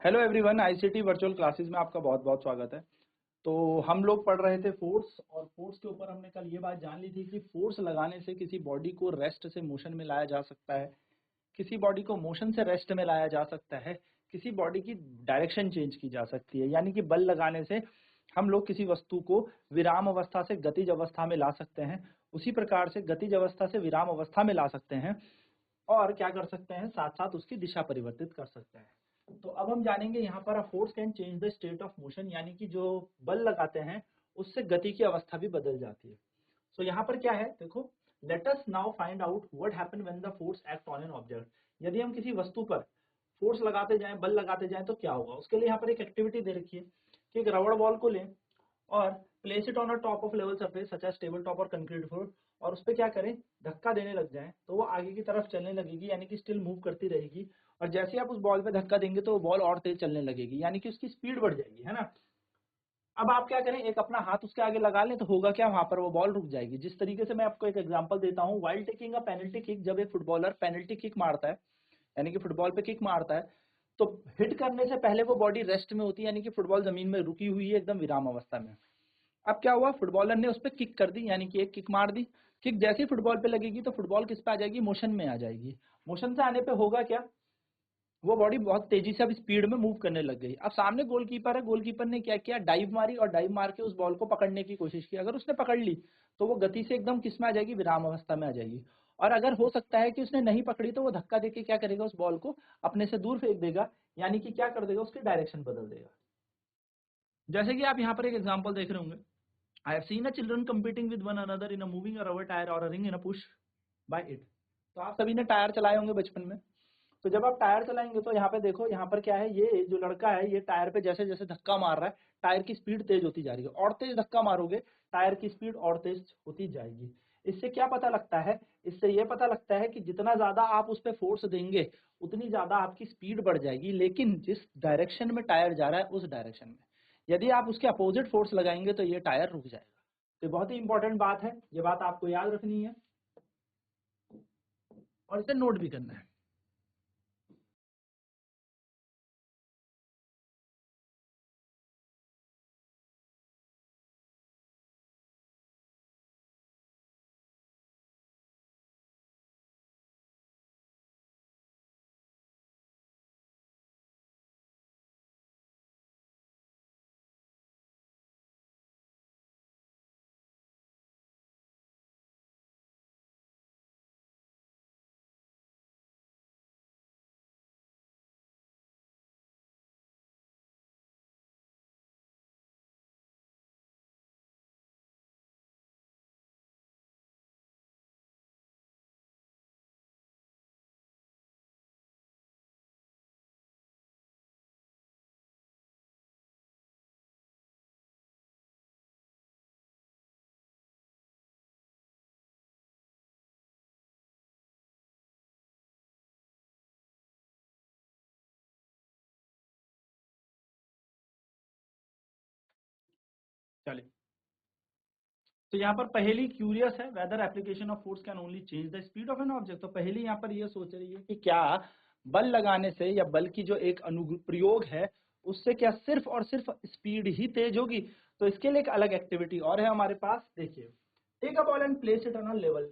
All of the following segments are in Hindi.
Hello everyone, ICT virtual classes में आपका बहुत बहुत स्वागत है। तो हम लोग पढ़ रहे थे फोर्स, और फोर्स के ऊपर हमने कल ये बात जान ली थी कि फोर्स लगाने से किसी बॉडी को रेस्ट से मोशन में लाया जा सकता है, किसी बॉडी को मोशन से रेस्ट में लाया जा सकता है, किसी बॉडी की डायरेक्शन चेंज की जा सकती है। यानी कि बल लगाने से हम लोग किसी वस्तु को विराम अवस्था से गतिज अवस्था में ला सकते हैं, उसी प्रकार से गतिज अवस्था से विराम अवस्था में ला सकते हैं, और क्या कर सकते हैं, साथ साथ उसकी दिशा परिवर्तित कर सकते हैं। तो अब हम जानेंगे यहाँ पर force can change the state of motion, यानी कि जो बल लगाते हैं उससे गति की अवस्था भी बदल जाती है। सो यहाँ पर क्या है, देखो, let us now find out what happen when the force act on an object. यदि हम किसी वस्तु पर फोर्स लगाते जाएं, बल लगाते जाएं, तो क्या होगा। उसके लिए यहाँ पर एक एक्टिविटी दे रखी है कि एक रबड़ बॉल को लें और place it on a top of level surface such as table top और कंक्रीट फ्लोर, और उस पर क्या करें, धक्का देने लग जाएं, तो वो आगे की तरफ चलने लगेगी, यानी कि स्टिल मूव करती रहेगी। और जैसे ही आप उस बॉल पे धक्का देंगे तो वो बॉल और तेज चलने लगेगी, यानी कि उसकी स्पीड बढ़ जाएगी, है ना। अब आप क्या करें, एक अपना हाथ उसके आगे लगा लें, तो होगा क्या, वहां पर वो बॉल रुक जाएगी। जिस तरीके से मैं आपको एक एग्जांपल देता हूं, while taking a penalty kick, जब एक फुटबॉलर पेनल्टी किक मारता है, यानी कि फुटबॉल पे किक मारता है, तो हिट करने से पहले वो बॉडी रेस्ट में होती है, यानी कि फुटबॉल जमीन में रुकी हुई है, एकदम विराम अवस्था में। अब क्या हुआ, फुटबॉलर ने उस पर किक कर दी, यानी कि एक किक मार दी। किक जैसे ही फुटबॉल पे लगेगी तो फुटबॉल किस पे आ जाएगी, मोशन में आ जाएगी। मोशन से आने पे होगा क्या, वो बॉडी बहुत तेजी से अब स्पीड में मूव करने लग गई। अब सामने गोलकीपर है, गोलकीपर ने क्या किया, डाइव मारी, और डाइव मार के उस बॉल को पकड़ने की कोशिश की। अगर उसने पकड़ ली तो वो गति से एकदम किस में आ जाएगी, विराम अवस्था में आ जाएगी। और अगर हो सकता है कि उसने नहीं पकड़ी, तो वो धक्का देके क्या करेगा, उस बॉल को अपने से दूर फेंक देगा, यानी कि क्या कर देगा, उसकी डायरेक्शन बदल देगा। जैसे कि आप यहाँ पर एक एग्जाम्पल देख रहे होंगे, I have seen a children competing with one another in a moving a rubber tire or a ring in a push by it। तो आप सभी ने टायर चलाए होंगे बचपन में। तो जब आप टायर चलाएंगे तो यहाँ पे देखो, यहाँ पर क्या है, ये जो लड़का है ये टायर पे जैसे जैसे धक्का मार रहा है, टायर की स्पीड तेज होती जा रही है, और तेज धक्का मारोगे टायर की स्पीड और तेज होती जाएगी। इससे क्या पता लगता है, इससे ये पता लगता है कि जितना ज्यादा आप उस पर फोर्स देंगे उतनी ज्यादा आपकी स्पीड बढ़ जाएगी, लेकिन जिस डायरेक्शन में टायर जा रहा है उस डायरेक्शन में। यदि आप उसके अपोजिट फोर्स लगाएंगे तो ये टायर रुक जाएगा। तो बहुत ही इंपॉर्टेंट बात है, ये बात आपको याद रखनी है और इसे नोट भी करना है। चलिए, तो यहाँ पर पहेली क्यूरियस है, whether application of force can only change the speed of an object. तो पहेली यहाँ पर ये सोच रही है कि क्या बल लगाने से, या बल की जो एक अनुप्रयोग है उससे क्या सिर्फ और सिर्फ स्पीड ही तेज होगी। तो इसके लिए एक अलग एक्टिविटी और है हमारे पास, देखिए, take a ball and place it on a level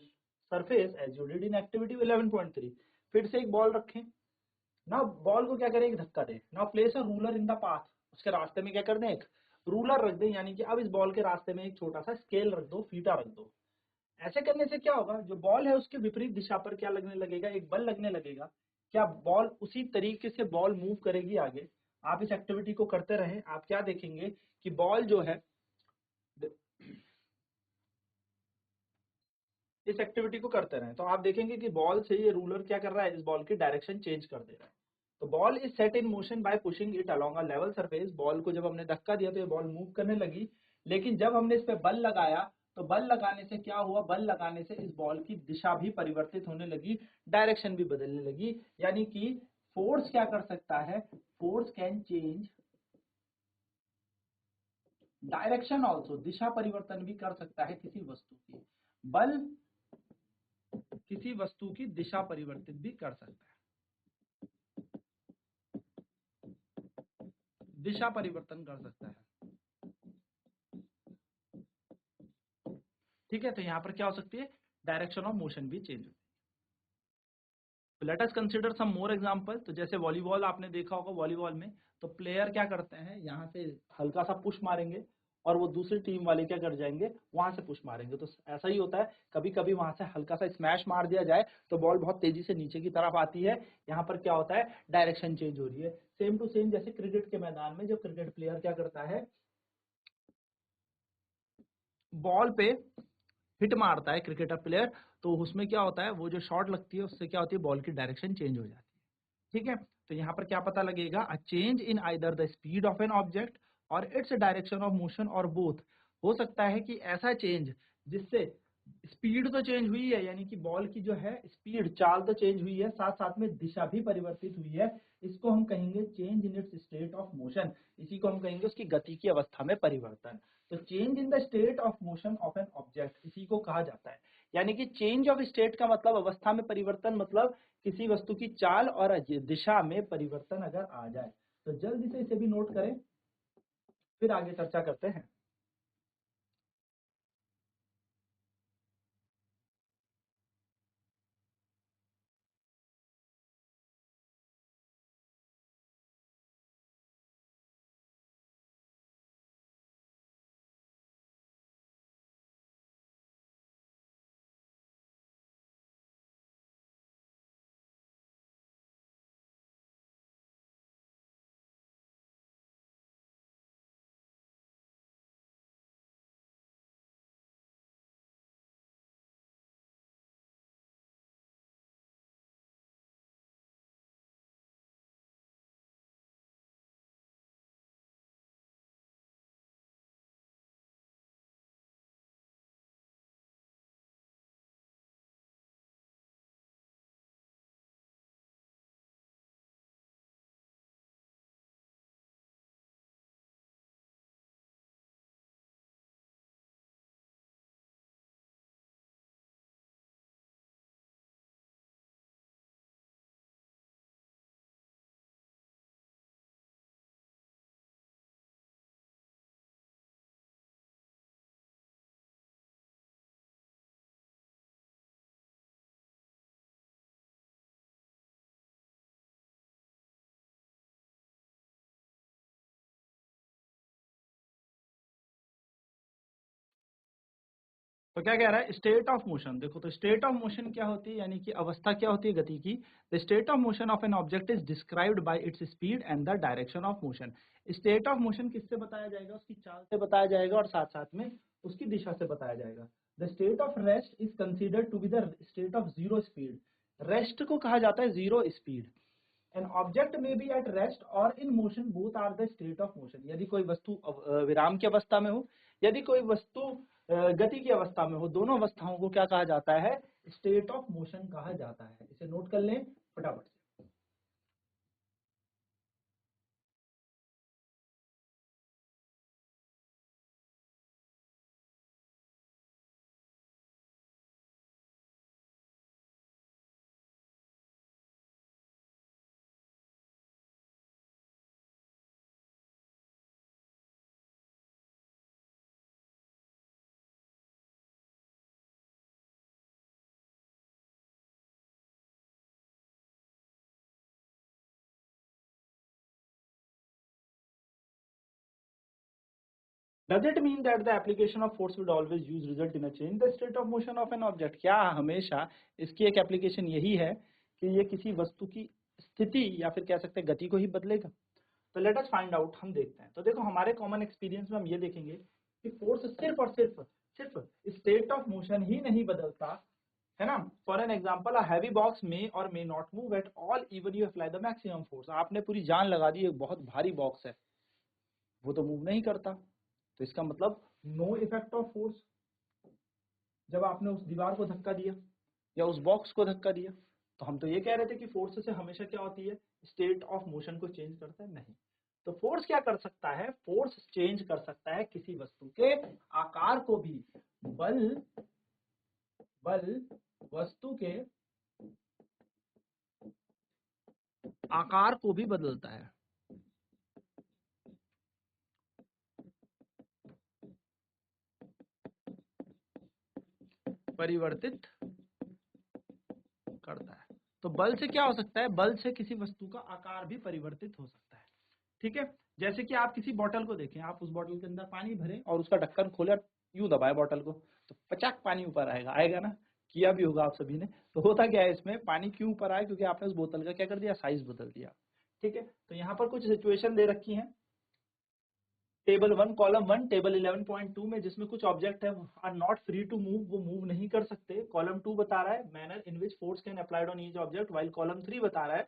surface as you did in activity 11.3। फिर से एक बॉल रखें, ना बॉल को क्या करें, एक धक्का दें, ना place a ruler in the path, उसके रास्ते में क्या कर दें, एक रूलर रख दें, यानी कि अब इस बॉल के रास्ते में एक छोटा सा स्केल रख दो, फीता रख दो। ऐसे करने से क्या होगा, जो बॉल है उसके विपरीत दिशा पर क्या लगने लगेगा, एक बल लगने लगेगा। क्या बॉल उसी तरीके से बॉल मूव करेगी आगे। आप इस एक्टिविटी को करते रहें, आप क्या देखेंगे कि बॉल जो है, इस एक्टिविटी को करते रहें तो आप देखेंगे कि बॉल से ये रूलर क्या कर रहा है, इस बॉल की डायरेक्शन चेंज कर दे रहा है। तो ball is set in motion bye pushing it along a level surface. Ball को जब हमने धक्का दिया तो ये बॉल मूव करने लगी, लेकिन जब हमने इस पे बल लगाया तो बल लगाने से क्या हुआ, बल लगाने से इस बॉल की दिशा भी परिवर्तित होने लगी, डायरेक्शन भी बदलने लगी। यानी कि फोर्स क्या कर सकता है, force can change direction also, दिशा परिवर्तन भी कर सकता है किसी वस्तु की। बल किसी वस्तु की दिशा परिवर्तित भी कर सकता है। दिशा परिवर्तन कर सकता है। ठीक है, तो यहाँ पर क्या हो सकती है, डायरेक्शन ऑफ मोशन भी चेंज हो। लेट अस कंसीडर सम मोर एग्जांपल। तो जैसे वॉलीबॉल आपने देखा होगा, वॉलीबॉल में तो प्लेयर क्या करते हैं, यहाँ से हल्का सा पुश मारेंगे और वो दूसरी टीम वाले क्या कर जाएंगे, वहां से पुश मारेंगे। तो ऐसा ही होता है, कभी कभी वहां से हल्का सा स्मैश मार दिया जाए तो बॉल बहुत तेजी से नीचे की तरफ आती है। यहाँ पर क्या होता है, डायरेक्शन चेंज हो रही है। सेम टू सेम जैसे क्रिकेट के मैदान में जो क्रिकेट प्लेयर क्या करता है, बॉल पे हिट मारता है क्रिकेटर प्लेयर, तो उसमें क्या होता है, वो जो शॉट लगती है उससे क्या होती है, बॉल की डायरेक्शन चेंज हो जाती है। ठीक है, तो यहाँ पर क्या पता लगेगा, a change in either the speed of an object और इट्स डायरेक्शन ऑफ मोशन और बोथ। हो सकता है कि ऐसा चेंज जिससे स्पीड तो चेंज हुई है, यानी कि बॉल की जो है स्पीड, चाल तो चेंज हुई है, साथ साथ में दिशा भी परिवर्तित हुई है। इसको हम कहेंगे change in its state of motion. इसी को हम कहेंगे उसकी गति की अवस्था में परिवर्तन। तो change in the state of motion of an object इसी को कहा जाता है। यानी कि चेंज ऑफ स्टेट का मतलब अवस्था में परिवर्तन, मतलब किसी वस्तु की चाल और दिशा में परिवर्तन अगर आ जाए। तो जल्दी से इसे भी नोट करें, फिर आगे चर्चा करते हैं। तो क्या कह रहा है, स्टेट ऑफ मोशन। देखो, तो स्टेट ऑफ मोशन क्या होती है, यानी कि अवस्था क्या होती है गति की। The state of motion of an object is described bye its speed and the direction of motion. State of motion किससे बताया जाएगा, उसकी चाल से बताया जाएगा और साथ साथ में उसकी दिशा से बताया जाएगा। The state of rest is considered to be the state of zero speed. Rest को कहा जाता है जीरो स्पीड। एन ऑब्जेक्ट में बी एट रेस्ट और in motion, both are the state of motion. यदि कोई वस्तु विराम की अवस्था में हो, यदि कोई वस्तु गति की अवस्था में हो, दोनों अवस्थाओं को क्या कहा जाता है, स्टेट ऑफ मोशन कहा जाता है। इसे नोट कर लें फटाफट से। Does it mean that the application of force would always use result in a change the state of motion of an object? क्या हमेशा इसकी एक एप्लीकेशन यही है कि ये किसी वस्तु की स्थिति या फिर कह सकते हैं गति को ही बदलेगा? तो लेट अस फाइंड आउट, हम देखते हैं। तो देखो, हमारे कॉमन एक्सपीरियंस में हम ये देखेंगे कि फोर्स सिर्फ और सिर्फ स्टेट ऑफ मोशन ही नहीं बदलता है ना। For an example, a heavy box may or may not move at all even you apply the maximum force. आपने पूरी जान लगा दी, एक बहुत भारी बॉक्स है, वो तो मूव नहीं करता। तो इसका मतलब नो इफेक्ट ऑफ फोर्स। जब आपने उस दीवार को धक्का दिया या उस बॉक्स को धक्का दिया, तो हम तो ये कह रहे थे कि फोर्स से हमेशा क्या होती है, स्टेट ऑफ मोशन को चेंज करता है, नहीं। तो फोर्स क्या कर सकता है, फोर्स चेंज कर सकता है किसी वस्तु के आकार को भी। बल बल वस्तु के आकार को भी बदलता है। परिवर्तित करता है। तो बल से क्या हो सकता है, बल से किसी वस्तु का आकार भी परिवर्तित हो सकता है। ठीक है, जैसे कि आप किसी बोतल को देखें, आप उस बोतल के अंदर पानी भरें और उसका ढक्कन खोले और यूं दबाए बोतल को, तो पचाक पानी ऊपर आएगा, आएगा ना, किया भी होगा आप सभी ने। तो होता क्या है इसमें, पानी क्यों ऊपर आया, क्योंकि आपने उस बोतल का क्या कर दिया, साइज बदल दिया। ठीक है, तो यहाँ पर कुछ सिचुएशन दे रखी है टेबल 1 कॉलम 1 टेबल 11.2 में, जिसमें कुछ ऑब्जेक्ट है are not free to move, वो मूव नहीं कर सकते। कॉलम 2 बता रहा है manner in which force can applied on each object, while column 3 बता रहा है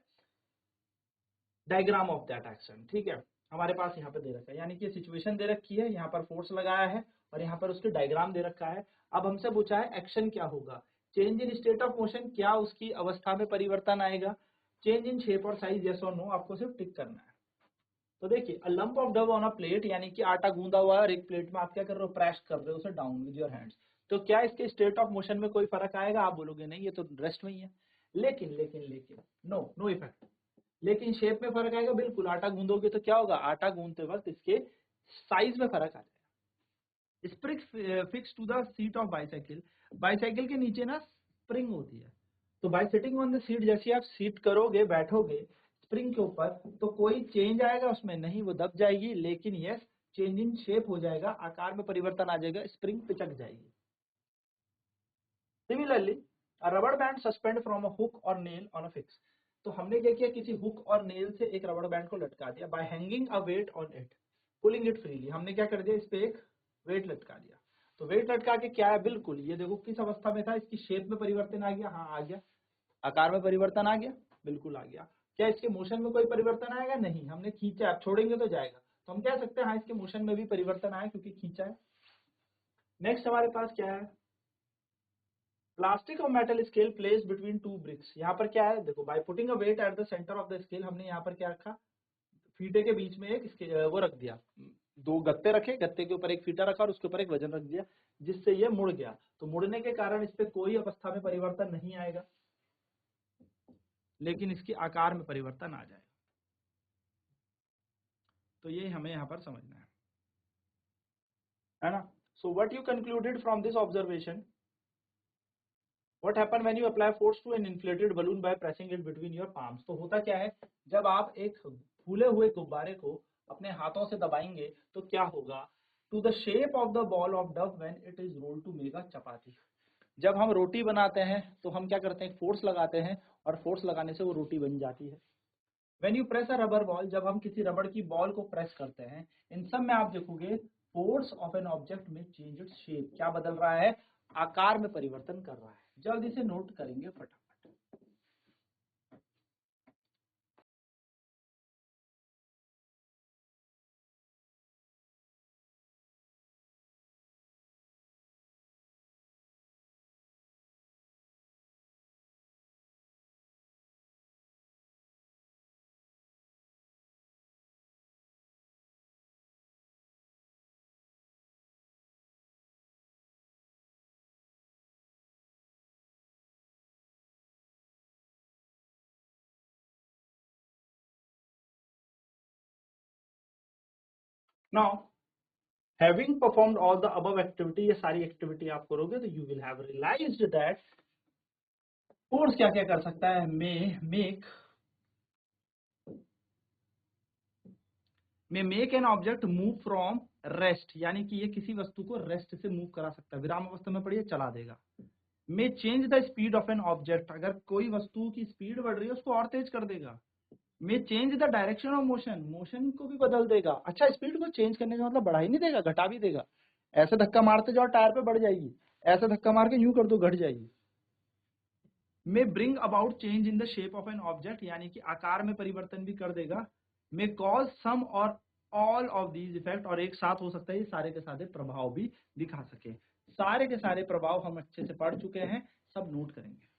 डायग्राम ऑफ दैट एक्शन। ठीक है, हमारे पास यहाँ पे दे रखा है, यानी कि सिचुएशन दे रखी है, यहाँ पर फोर्स लगाया है और यहाँ पर उसके डायग्राम दे रखा है। अब हमसे पूछा है एक्शन क्या होगा, change in state of motion, क्या उसकी अवस्था में परिवर्तन आएगा, change in shape or size, yes or no, आपको सिर्फ टिक करना है। तो देखिए, a lump of dough on a plate, यानी कि आटा गूंदा हुआ है और एक प्लेट में आप क्या कर रहे हो, प्रेस कर रहे हो उसे डाउन विद योर हैंड्स। तो क्या इसके स्टेट ऑफ मोशन में कोई फर्क आएगा, आप बोलोगे नहीं, ये तो रेस्ट में ही है। लेकिन लेकिन लेकिन नो नो इफेक्ट। लेकिन शेप में फर्क आएगा, बिल्कुल। आटा गूंदोगे तो क्या होगा, आटा गूंदते वक्त इसके साइज में फर्क आ जाएगा। Spring fix to the seat of bicycle, bicycle के नीचे ना स्प्रिंग होती है, तो by sitting on the seat, जैसे आप सीट करोगे, बैठोगे स्प्रिंग के ऊपर, तो कोई चेंज आएगा उसमें नहीं, वो दब जाएगी। लेकिन यस, चेंज इन शेप हो जाएगा, आकार में परिवर्तन आ जाएगा, स्प्रिंग पिचक जाएगी। Similarly a rubber band suspend from a hook और नेल ऑन अ फिक्स, तो हमने क्या किया, किसी हुक और नेल से एक रबर बैंड को लटका दिया, by hanging a weight on it pulling it freely, हमने क्या कर दिया, इस पे एक वेट लटका दिया। तो वेट लटका के क्या है, बिल्कुल ये देखो किस अवस्था में था, इसकी शेप में परिवर्तन आ गया, हाँ आ गया, आकार में परिवर्तन आ गया, बिल्कुल आ गया। क्या इसके मोशन में कोई परिवर्तन आएगा, नहीं, हमने खींचा, आप छोड़ेंगे तो जाएगा, तो हम कह सकते हैं हाँ इसके मोशन में भी परिवर्तन आया क्योंकि खींचा है। नेक्स्ट हमारे पास क्या है, प्लास्टिक और metal scale place between two bricks, यहाँ पर क्या है, देखो by putting a weight at the centre of the scale, हमने यहाँ पर क्या रखा, फीते के बीच में एक वो रख दिया, दो गत्ते रखे, गत्ते के ऊपर एक फीता रखा और उसके ऊपर एक वजन रख दिया, जिससे ये मुड़ गया। तो मुड़ने के कारण इस पे कोई अवस्था में परिवर्तन नहीं आएगा, लेकिन इसके आकार में परिवर्तन आ जाएगा। तो ये हमें यहाँ पर समझना है ना। So what you concluded from this observation, what happen when you apply force to an inflated balloon by pressing it between your palms, तो होता क्या है, जब आप एक फूले हुए गुब्बारे को अपने हाथों से दबाएंगे तो क्या होगा, to the shape of the ball of dough when it is rolled to make a chapati, जब हम रोटी बनाते हैं तो हम क्या करते हैं, फोर्स लगाते हैं और फोर्स लगाने से वो रोटी बन जाती है। When you press a rubber ball, जब हम किसी रबड़ की बॉल को प्रेस करते हैं, इन सब में आप देखोगे फोर्स ऑफ एन ऑब्जेक्ट में चेंज इट्स शेप, क्या बदल रहा है, आकार में परिवर्तन कर रहा है। जल्दी से नोट करेंगे फटाफट। Now having performed all the above activity, ये सारी एक्टिविटी आप करोगे तो you will have realised that force क्या क्या कर सकता है, make an object move from rest, यानी कि ये किसी वस्तु को रेस्ट से मूव करा सकता है, विराम अवस्था में पड़ी है चला देगा। मे change the speed of an object, अगर कोई वस्तु की स्पीड बढ़ रही है उसको और तेज कर देगा। मे change the direction of motion, motion को भी बदल देगा। अच्छा, स्पीड को चेंज करने का मतलब बढ़ा ही नहीं देगा, घटा भी देगा। ऐसे धक्का मारते जाओ टायर पे बढ़ जाएगी, ऐसे धक्का मार के यूं कर दो घट जाएगी। मे bring about change in the shape of an object, यानी कि आकार में परिवर्तन भी कर देगा। मे कॉज सम और ऑल ऑफ दीज इफेक्ट, और एक साथ हो सकता है ये सारे के सारे प्रभाव भी दिखा सके। सारे के सारे प्रभाव हम अच्छे से पढ़ चुके हैं, सब नोट करेंगे।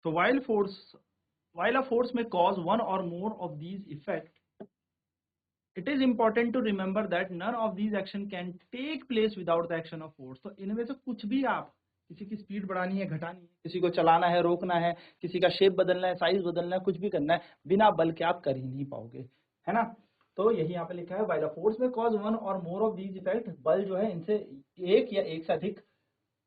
तो while a force may cause one or more of these effects, it is important to remember that none of these action can take place without the action of force. तो इनमें से कुछ भी आप, किसी की स्पीड बढ़ानी है, घटानी है, किसी को चलाना है, रोकना है, किसी का शेप बदलना है, साइज बदलना है, कुछ भी करना है, बिना बल के आप कर ही नहीं पाओगे, है ना। तो यही यहाँ पे लिखा है, while a force may cause one or more of these effects, बल जो है इनसे एक या एक से अधिक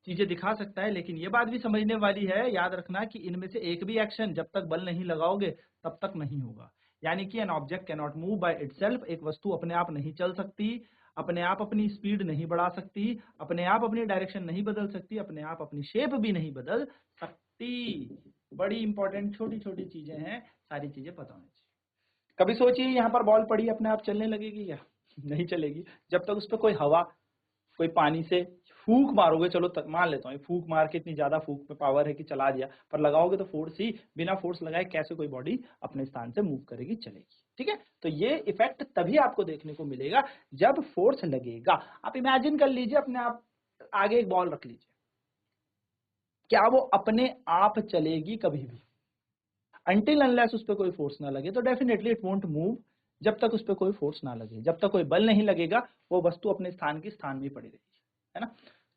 चीजें दिखा सकता है, लेकिन ये बात भी समझने वाली है, याद रखना कि इनमें से एक भी एक्शन जब तक बल नहीं लगाओगे तब तक नहीं होगा। यानी कि an object can not move by itself, एक वस्तु अपने आप नहीं चल सकती, अपने आप अपनी स्पीड नहीं बढ़ा सकती, अपने आप अपनी डायरेक्शन नहीं बदल सकती, अपने आप अपनी शेप भी नहीं बदल सकती। बड़ी इंपॉर्टेंट छोटी छोटी चीजें हैं, सारी चीजें पता होनी चाहिए। कभी सोचिए यहाँ पर बॉल पड़ी अपने आप चलने लगेगी क्या? नहीं चलेगी। जब तक उस पर कोई हवा, कोई पानी से फूंक मारोगे, चलो तक मान लेता हूँ फूंक मार के, इतनी ज्यादा फूंक पे पावर है कि चला दिया, पर लगाओगे तो फोर्स ही, बिना फोर्स लगाए कैसे कोई बॉडी अपने स्थान से मूव करेगी, चलेगी। ठीक है, तो ये इफेक्ट तभी आपको देखने को मिलेगा जब फोर्स लगेगा। आप इमेजिन कर लीजिए, अपने आप आगे एक बॉल रख लीजिए, क्या वो अपने आप चलेगी कभी भी? अनटिल अनलेस उस पर कोई फोर्स ना लगे तो डेफिनेटली इट वोंट मूव। जब तक उस पर कोई फोर्स ना लगे, जब तक कोई बल नहीं लगेगा, वो वस्तु अपने स्थान की स्थान में ही पड़ी रहेगी, है ना।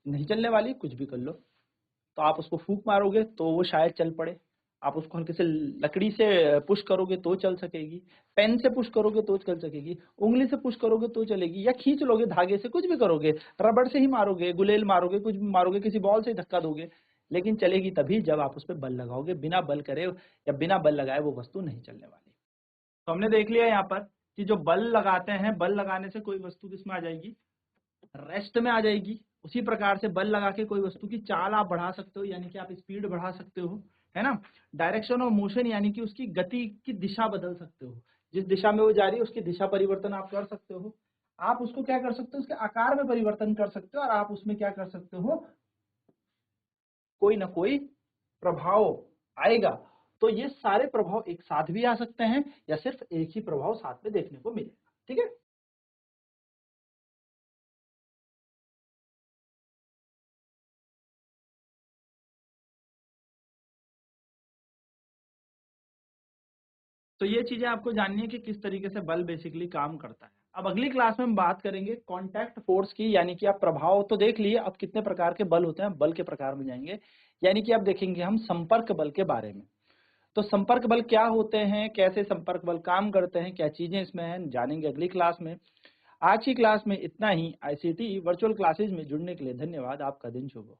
नहीं चलने वाली, कुछ भी कर लो। तो आप उसको फूंक मारोगे तो वो शायद चल पड़े, आप उसको हल्के से लकड़ी से पुश करोगे तो चल सकेगी, पेन से पुश करोगे तो चल सकेगी, उंगली से पुश करोगे तो चलेगी, या खींच लोगे धागे से, कुछ भी करोगे, रबड़ से ही मारोगे, गुलेल मारोगे, कुछ भी मारोगे, किसी बॉल से धक्का दोगे, लेकिन चलेगी तभी जब आप उस पर बल लगाओगे। बिना बल करे या बिना बल लगाए वो वस्तु नहीं चलने वाली। तो हमने देख लिया यहाँ पर कि जो बल लगाते हैं, बल लगाने से कोई वस्तु किसमें आ जाएगी? रेस्ट में आ जाएगी। उसी प्रकार से बल लगा के कोई वस्तु की चाल आप बढ़ा सकते हो, यानी कि आप स्पीड बढ़ा सकते हो, है ना। डायरेक्शन ऑफ मोशन यानी कि उसकी गति की दिशा बदल सकते हो, जिस दिशा में वो जा रही है उसकी दिशा परिवर्तन आप कर सकते हो। आप उसको क्या कर सकते हो? उसके आकार में परिवर्तन कर सकते हो, और आप उसमें क्या कर सकते हो? कोई ना कोई प्रभाव आएगा। तो ये सारे प्रभाव एक साथ भी आ सकते हैं, या सिर्फ एक ही प्रभाव साथ में देखने को मिलेगा। ठीक है। तो ये चीजें आपको जाननी है कि किस तरीके से बल बेसिकली काम करता है। अब अगली क्लास में हम बात करेंगे कांटेक्ट फोर्स की, यानी कि आप प्रभाव तो देख लिए, अब कितने प्रकार के बल होते हैं, बल के प्रकार में जाएंगे, यानी कि अब देखेंगे हम संपर्क बल के बारे में। तो संपर्क बल क्या होते हैं, कैसे संपर्क बल काम करते हैं, क्या चीजें इसमें हैं, जानेंगे अगली क्लास में। आज की क्लास में इतना ही। आईसीटी वर्चुअल क्लासेज में जुड़ने के लिए धन्यवाद। आपका दिन शुभ हो।